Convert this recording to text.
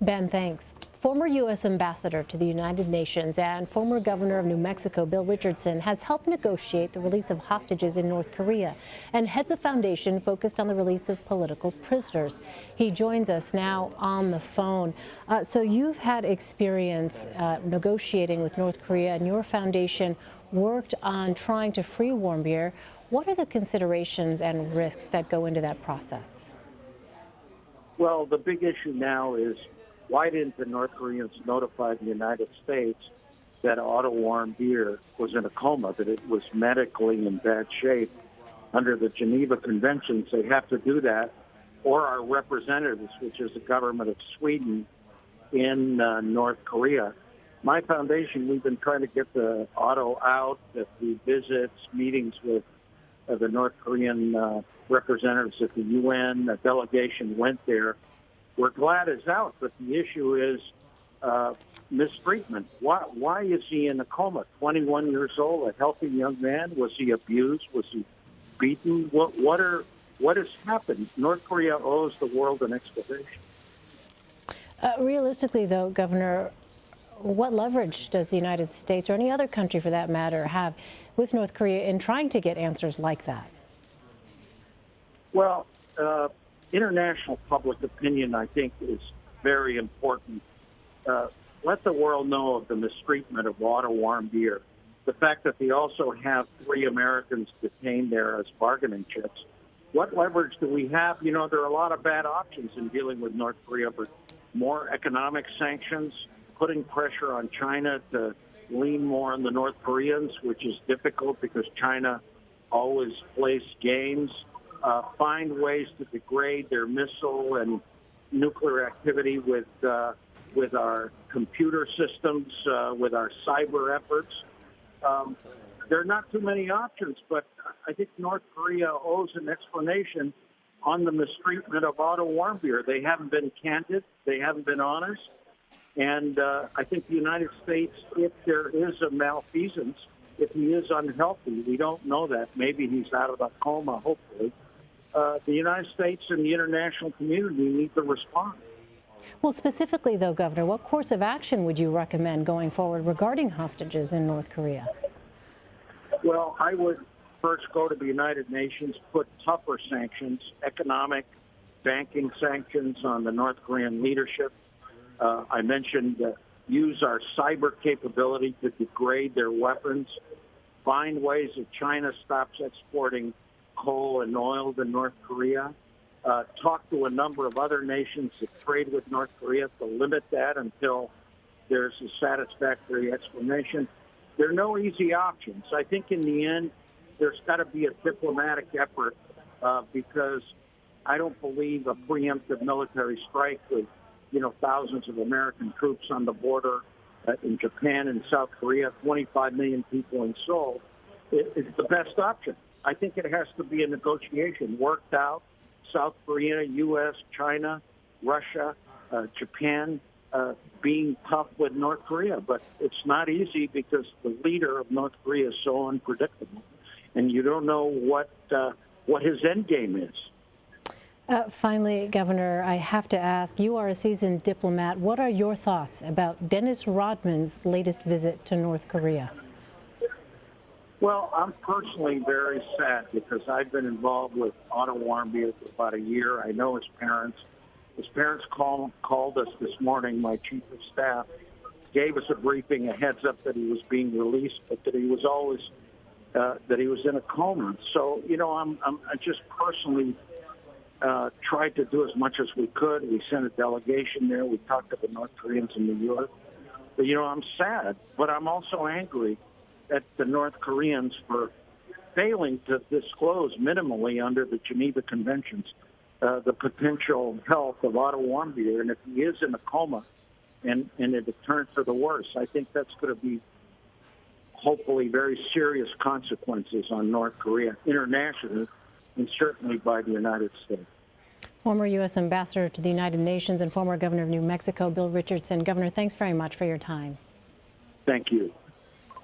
Ben, thanks. Former U.S. Ambassador to the United Nations and former Governor of New Mexico, Bill Richardson, has helped negotiate the release of hostages in North Korea and heads a foundation focused on the release of political prisoners. He joins us now on the phone. So you've had experience negotiating with North Korea, and your foundation worked on trying to free Warmbier. What are the considerations and risks that go into that process? Well, the big issue now is, why didn't the North Koreans notify the United States that Otto Warmbier was in a coma, that it was medically in bad shape? Under the Geneva Conventions, they have to do that, or our representatives, which is the government of Sweden in North Korea. My foundation, we've been trying to get the Otto out, that we visits, meetings with the North Korean representatives at the UN. A delegation went there. We're glad it's out, but the issue is mistreatment. Why is he in a coma? 21 years old, a healthy young man. Was he abused? Was he beaten? What has happened? North Korea owes the world an explanation. Realistically, though, Governor, what leverage does the United States, or any other country for that matter, have with North Korea in trying to get answers like that? Well, international public opinion, I think, is very important. Let the world know of the mistreatment of Otto Warmbier. The fact that they also have 3 Americans detained there as bargaining chips. What leverage do we have? You know, there are a lot of bad options in dealing with North Korea, but more economic sanctions, putting pressure on China to lean more on the North Koreans, which is difficult because China always plays games. Find ways to degrade their missile and nuclear activity with our computer systems, with our cyber efforts. There are not too many options, but I think North Korea owes an explanation on the mistreatment of Otto Warmbier. They haven't been candid. They haven't been honest. And I think the United States, if there is a malfeasance, if he is unhealthy, we don't know that. Maybe he's out of the coma, hopefully. The United States and the international community need to respond. Well, specifically, though, Governor, what course of action would you recommend going forward regarding hostages in North Korea? Well, I would first go to the United Nations, put tougher sanctions, economic, banking sanctions on the North Korean leadership. I mentioned use our cyber capability to degrade their weapons, find ways that China stops exporting coal and oil to North Korea, talk to a number of other nations that trade with North Korea to limit that until there's a satisfactory explanation. There are no easy options. I think in the end, there's got to be a diplomatic effort because I don't believe a preemptive military strike with thousands of American troops on the border in Japan and South Korea, 25 million people in Seoul, is the best option. I think it has to be a negotiation worked out. South Korea, U.S., China, Russia, Japan being tough with North Korea. But it's not easy because the leader of North Korea is so unpredictable. And you don't know what his end game is. Finally, Governor, I have to ask, you are a seasoned diplomat. What are your thoughts about Dennis Rodman's latest visit to North Korea? Well, I'm personally very sad because I've been involved with Otto Warmbier for about a year. I know his parents. His parents called us this morning, my chief of staff, gave us a briefing, a heads up that he was being released, but that he was always that he was in a coma. So, I just personally tried to do as much as we could. We sent a delegation there. We talked to the North Koreans in New York. But, I'm sad, but I'm also angry at the North Koreans for failing to disclose minimally under the Geneva Conventions the potential health of Otto Warmbier. And if he is in a coma and it turns for the worse, I think that's going to be hopefully very serious consequences on North Korea internationally and certainly by the United States. Former U.S. Ambassador to the United Nations and former Governor of New Mexico, Bill Richardson. Governor, thanks very much for your time. Thank you.